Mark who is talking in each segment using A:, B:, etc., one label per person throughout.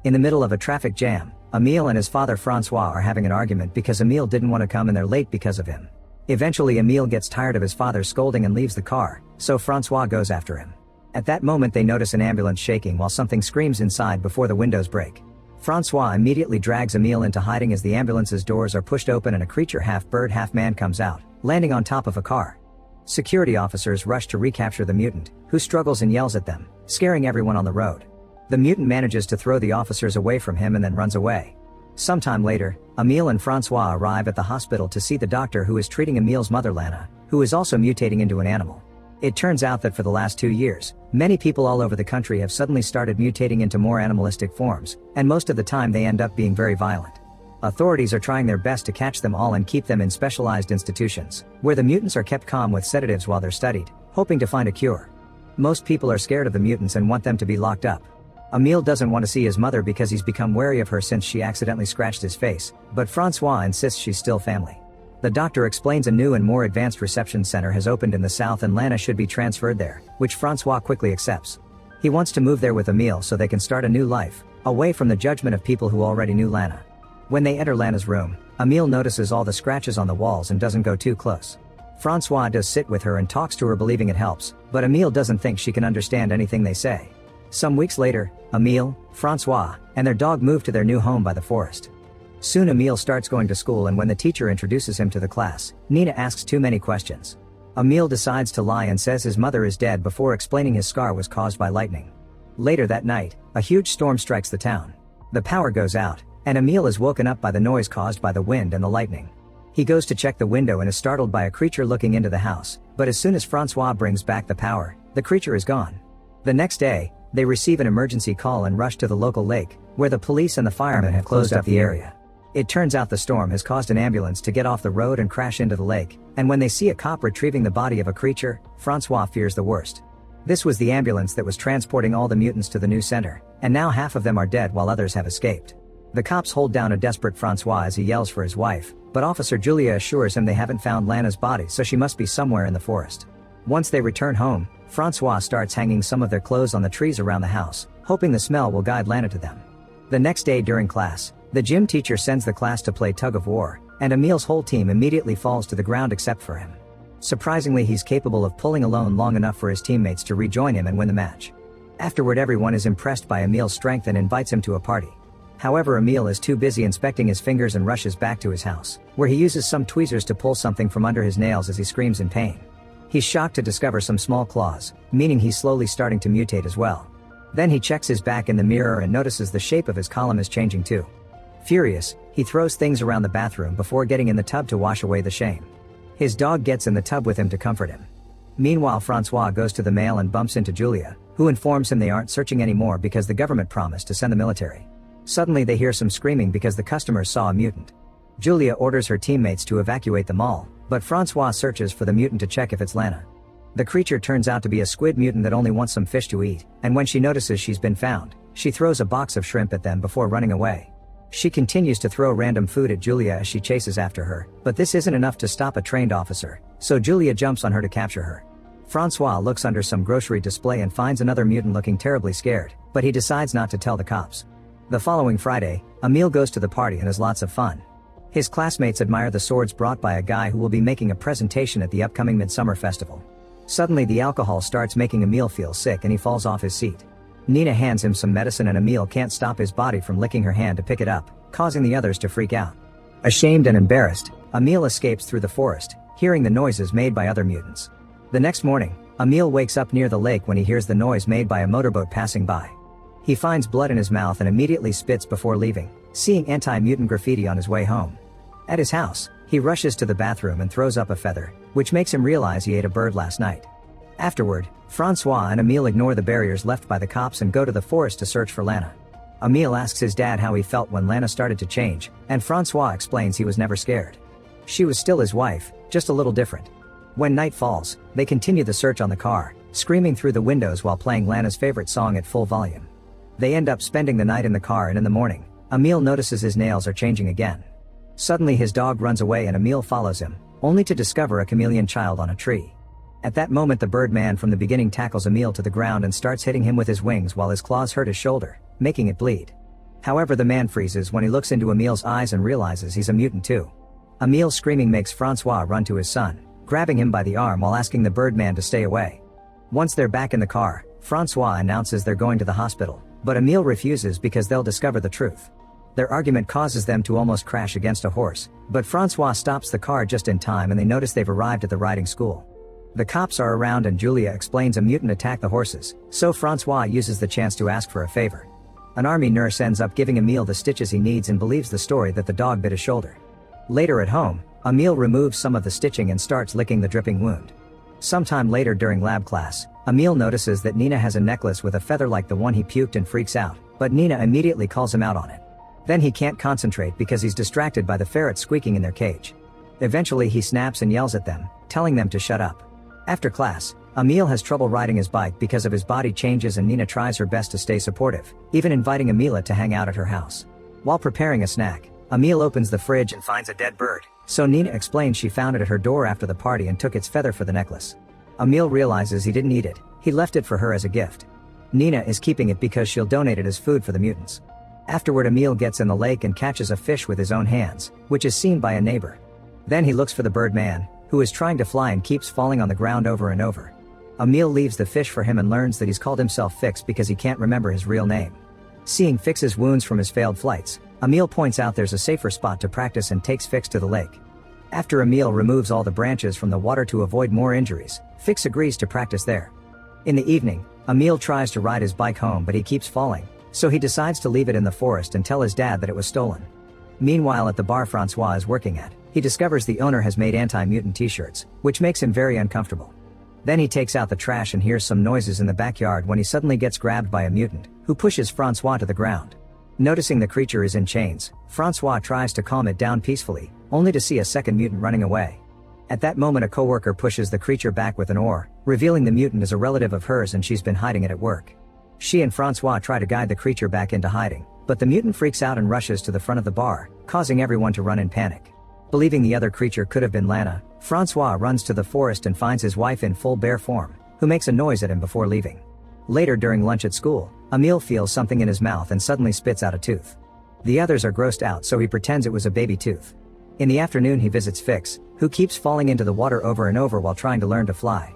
A: In the middle of a traffic jam, Emile and his father Francois are having an argument because Emile didn't want to come and they're late because of him. Eventually Emile gets tired of his father scolding and leaves the car, so Francois goes after him. At that moment they notice an ambulance shaking while something screams inside before the windows break. Francois immediately drags Emile into hiding as the ambulance's doors are pushed open and a creature half bird half man comes out, landing on top of a car. Security officers rush to recapture the mutant, who struggles and yells at them, scaring everyone on the road. The mutant manages to throw the officers away from him and then runs away. Sometime later, Emile and Francois arrive at the hospital to see the doctor who is treating Emile's mother Lana, who is also mutating into an animal. It turns out that for the last 2 years, many people all over the country have suddenly started mutating into more animalistic forms, and most of the time they end up being very violent. Authorities are trying their best to catch them all and keep them in specialized institutions, where the mutants are kept calm with sedatives while they're studied, hoping to find a cure. Most people are scared of the mutants and want them to be locked up. Emile doesn't want to see his mother because he's become wary of her since she accidentally scratched his face, but Francois insists she's still family. The doctor explains a new and more advanced reception center has opened in the south and Lana should be transferred there, which Francois quickly accepts. He wants to move there with Emile so they can start a new life, away from the judgment of people who already knew Lana. When they enter Lana's room, Emile notices all the scratches on the walls and doesn't go too close. Francois does sit with her and talks to her believing it helps, but Emile doesn't think she can understand anything they say. Some weeks later, Emile, Francois, and their dog move to their new home by the forest. Soon Emile starts going to school and when the teacher introduces him to the class, Nina asks too many questions. Emile decides to lie and says his mother is dead before explaining his scar was caused by lightning. Later that night, a huge storm strikes the town. The power goes out, and Emile is woken up by the noise caused by the wind and the lightning. He goes to check the window and is startled by a creature looking into the house, but as soon as Francois brings back the power, the creature is gone. The next day, they receive an emergency call and rush to the local lake, where the police and the firemen have closed up the area. It turns out the storm has caused an ambulance to get off the road and crash into the lake, and when they see a cop retrieving the body of a creature, Francois fears the worst. This was the ambulance that was transporting all the mutants to the new center, and now half of them are dead while others have escaped. The cops hold down a desperate Francois as he yells for his wife, but Officer Julia assures him they haven't found Lana's body so she must be somewhere in the forest. Once they return home, Francois starts hanging some of their clothes on the trees around the house, hoping the smell will guide Lana to them. The next day during class, the gym teacher sends the class to play tug of war, and Emile's whole team immediately falls to the ground except for him. Surprisingly, he's capable of pulling alone long enough for his teammates to rejoin him and win the match. Afterward, everyone is impressed by Emile's strength and invites him to a party. However, Emile is too busy inspecting his fingers and rushes back to his house, where he uses some tweezers to pull something from under his nails as he screams in pain. He's shocked to discover some small claws, meaning he's slowly starting to mutate as well. Then he checks his back in the mirror and notices the shape of his column is changing too. Furious, he throws things around the bathroom before getting in the tub to wash away the shame. His dog gets in the tub with him to comfort him. Meanwhile, Francois goes to the mail and bumps into Julia, who informs him they aren't searching anymore because the government promised to send the military. Suddenly they hear some screaming because the customers saw a mutant. Julia orders her teammates to evacuate the mall, but Francois searches for the mutant to check if it's Lana. The creature turns out to be a squid mutant that only wants some fish to eat, and when she notices she's been found, she throws a box of shrimp at them before running away. She continues to throw random food at Julia as she chases after her, but this isn't enough to stop a trained officer, so Julia jumps on her to capture her. Francois looks under some grocery display and finds another mutant looking terribly scared, but he decides not to tell the cops. The following Friday, Emile goes to the party and has lots of fun. His classmates admire the swords brought by a guy who will be making a presentation at the upcoming Midsummer Festival. Suddenly the alcohol starts making Emile feel sick and he falls off his seat. Nina hands him some medicine and Emile can't stop his body from licking her hand to pick it up, causing the others to freak out. Ashamed and embarrassed, Emile escapes through the forest, hearing the noises made by other mutants. The next morning, Emile wakes up near the lake when he hears the noise made by a motorboat passing by. He finds blood in his mouth and immediately spits before leaving, seeing anti-mutant graffiti on his way home. At his house, he rushes to the bathroom and throws up a feather, which makes him realize he ate a bird last night. Afterward, Francois and Emile ignore the barriers left by the cops and go to the forest to search for Lana. Emile asks his dad how he felt when Lana started to change, and Francois explains he was never scared. She was still his wife, just a little different. When night falls, they continue the search on the car, screaming through the windows while playing Lana's favorite song at full volume. They end up spending the night in the car, and in the morning, Emile notices his nails are changing again. Suddenly his dog runs away and Emile follows him, only to discover a chameleon child on a tree. At that moment the Birdman from the beginning tackles Emile to the ground and starts hitting him with his wings while his claws hurt his shoulder, making it bleed. However, the man freezes when he looks into Emil's eyes and realizes he's a mutant too. Emil's screaming makes Francois run to his son, grabbing him by the arm while asking the Birdman to stay away. Once they're back in the car, Francois announces they're going to the hospital, but Emil refuses because they'll discover the truth. Their argument causes them to almost crash against a horse, but Francois stops the car just in time and they notice they've arrived at the riding school. The cops are around and Julia explains a mutant attacked the horses, so Francois uses the chance to ask for a favor. An army nurse ends up giving Emil the stitches he needs and believes the story that the dog bit his shoulder. Later at home, Emil removes some of the stitching and starts licking the dripping wound. Sometime later during lab class, Emil notices that Nina has a necklace with a feather like the one he puked and freaks out, but Nina immediately calls him out on it. Then he can't concentrate because he's distracted by the ferrets squeaking in their cage. Eventually he snaps and yells at them, telling them to shut up. After class, Emil has trouble riding his bike because of his body changes and Nina tries her best to stay supportive, even inviting Emil to hang out at her house. While preparing a snack, Emil opens the fridge and finds a dead bird, so Nina explains she found it at her door after the party and took its feather for the necklace. Emil realizes he didn't eat it, he left it for her as a gift. Nina is keeping it because she'll donate it as food for the mutants. Afterward, Emil gets in the lake and catches a fish with his own hands, which is seen by a neighbor. Then he looks for the Birdman, who is trying to fly and keeps falling on the ground over and over. Emil leaves the fish for him and learns that he's called himself Fix because he can't remember his real name. Seeing Fix's wounds from his failed flights, Emil points out there's a safer spot to practice and takes Fix to the lake. After Emil removes all the branches from the water to avoid more injuries, Fix agrees to practice there. In the evening, Emil tries to ride his bike home but he keeps falling, so he decides to leave it in the forest and tell his dad that it was stolen. Meanwhile, at the bar Francois is working at, he discovers the owner has made anti-mutant t-shirts, which makes him very uncomfortable. Then he takes out the trash and hears some noises in the backyard when he suddenly gets grabbed by a mutant, who pushes Francois to the ground. Noticing the creature is in chains, Francois tries to calm it down peacefully, only to see a second mutant running away. At that moment, a coworker pushes the creature back with an oar, revealing the mutant is a relative of hers and she's been hiding it at work. She and Francois try to guide the creature back into hiding, but the mutant freaks out and rushes to the front of the bar, causing everyone to run in panic. Believing the other creature could have been Lana, Francois runs to the forest and finds his wife in full bear form, who makes a noise at him before leaving. Later during lunch at school, Emil feels something in his mouth and suddenly spits out a tooth. The others are grossed out, so he pretends it was a baby tooth. In the afternoon he visits Fix, who keeps falling into the water over and over while trying to learn to fly.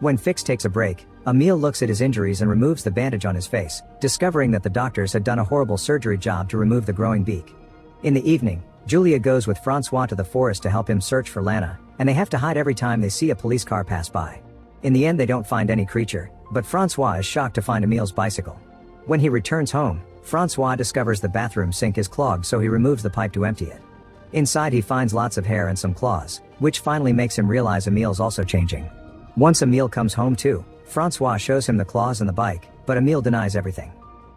A: When Fix takes a break, Emil looks at his injuries and removes the bandage on his face, discovering that the doctors had done a horrible surgery job to remove the growing beak. In the evening, Julia goes with Francois to the forest to help him search for Lana, and they have to hide every time they see a police car pass by. In the end they don't find any creature, but Francois is shocked to find Emil's bicycle. When he returns home, Francois discovers the bathroom sink is clogged, so he removes the pipe to empty it. Inside he finds lots of hair and some claws, which finally makes him realize Emil's also changing. Once Emil comes home too, Francois shows him the claws and the bike, but Emil denies everything.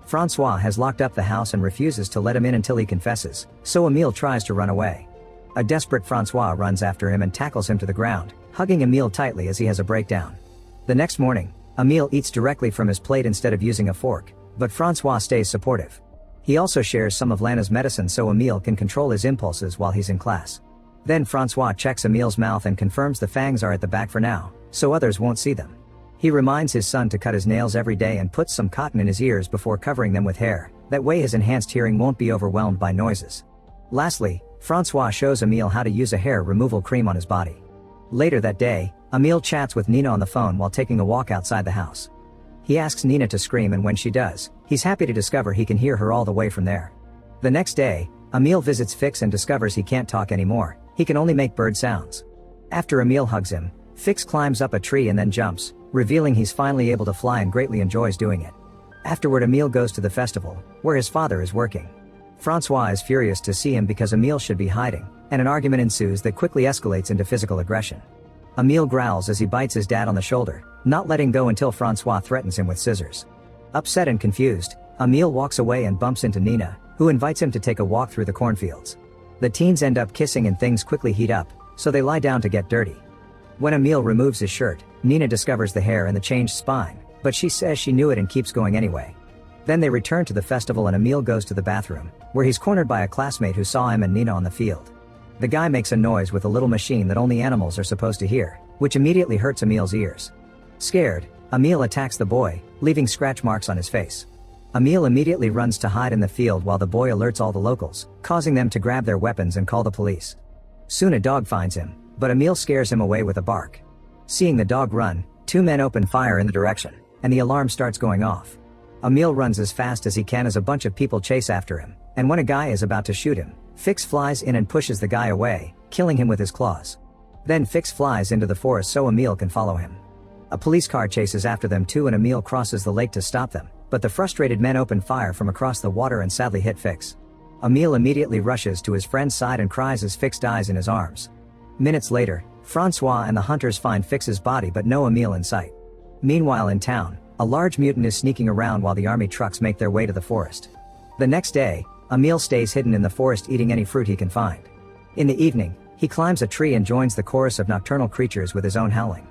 A: Francois has locked up the house and refuses to let him in until he confesses, so Emil tries to run away. A desperate Francois runs after him and tackles him to the ground, hugging Emil tightly as he has a breakdown. The next morning, Emil eats directly from his plate instead of using a fork, but Francois stays supportive. He also shares some of Lana's medicine so Emil can control his impulses while he's in class. Then Francois checks Emil's mouth and confirms the fangs are at the back for now, so others won't see them. He reminds his son to cut his nails every day and puts some cotton in his ears before covering them with hair, that way his enhanced hearing won't be overwhelmed by noises. Lastly, Francois shows Emil how to use a hair removal cream on his body. Later that day, Emil chats with Nina on the phone while taking a walk outside the house. He asks Nina to scream, and when she does, he's happy to discover he can hear her all the way from there. The next day, Emil visits Fix and discovers he can't talk anymore, he can only make bird sounds. After Emil hugs him, Fix climbs up a tree and then jumps, revealing he's finally able to fly and greatly enjoys doing it. Afterward, Emil goes to the festival, where his father is working. Francois is furious to see him because Emil should be hiding, and an argument ensues that quickly escalates into physical aggression. Emil growls as he bites his dad on the shoulder, not letting go until Francois threatens him with scissors. Upset and confused, Emil walks away and bumps into Nina, who invites him to take a walk through the cornfields. The teens end up kissing and things quickly heat up, so they lie down to get dirty. When Emil removes his shirt, Nina discovers the hair and the changed spine, but she says she knew it and keeps going anyway. Then they return to the festival and Emil goes to the bathroom, where he's cornered by a classmate who saw him and Nina on the field. The guy makes a noise with a little machine that only animals are supposed to hear, which immediately hurts Emil's ears. Scared, Emil attacks the boy, leaving scratch marks on his face. Emile immediately runs to hide in the field while the boy alerts all the locals, causing them to grab their weapons and call the police. Soon a dog finds him, but Emile scares him away with a bark. Seeing the dog run, two men open fire in the direction, and the alarm starts going off. Emile runs as fast as he can as a bunch of people chase after him, and when a guy is about to shoot him, Fix flies in and pushes the guy away, killing him with his claws. Then Fix flies into the forest so Emile can follow him. A police car chases after them too and Emile crosses the lake to stop them, but the frustrated men open fire from across the water and sadly hit Fix. Emile immediately rushes to his friend's side and cries as Fix dies in his arms. Minutes later, Francois and the hunters find Fix's body but no Emile in sight. Meanwhile in town, a large mutant is sneaking around while the army trucks make their way to the forest. The next day, Emile stays hidden in the forest eating any fruit he can find. In the evening, he climbs a tree and joins the chorus of nocturnal creatures with his own howling.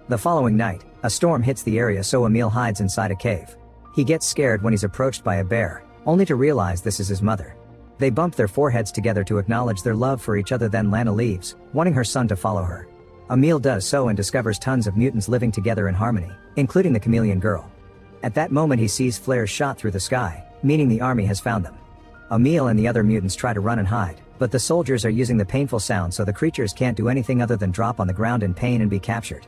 A: The following night, a storm hits the area so Emile hides inside a cave. He gets scared when he's approached by a bear, only to realize this is his mother. They bump their foreheads together to acknowledge their love for each other. Then Lana leaves, wanting her son to follow her. Emile does so and discovers tons of mutants living together in harmony, including the chameleon girl. At that moment he sees flares shot through the sky, meaning the army has found them. Emile and the other mutants try to run and hide, but the soldiers are using the painful sound so the creatures can't do anything other than drop on the ground in pain and be captured.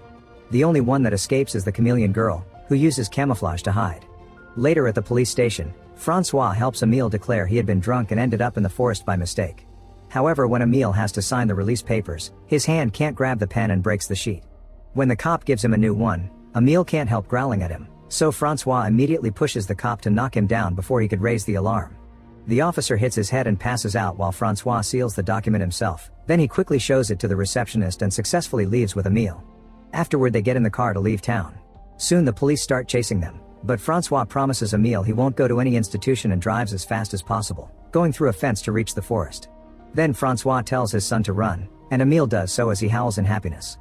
A: The only one that escapes is the chameleon girl, who uses camouflage to hide. Later at the police station, Francois helps Emile declare he had been drunk and ended up in the forest by mistake. However, when Emile has to sign the release papers, his hand can't grab the pen and breaks the sheet. When the cop gives him a new one, Emile can't help growling at him, so Francois immediately pushes the cop to knock him down before he could raise the alarm. The officer hits his head and passes out while Francois seals the document himself, then he quickly shows it to the receptionist and successfully leaves with Emile. Afterward they get in the car to leave town. Soon the police start chasing them, but Francois promises Emile he won't go to any institution and drives as fast as possible, going through a fence to reach the forest. Then Francois tells his son to run, and Emile does so as he howls in happiness.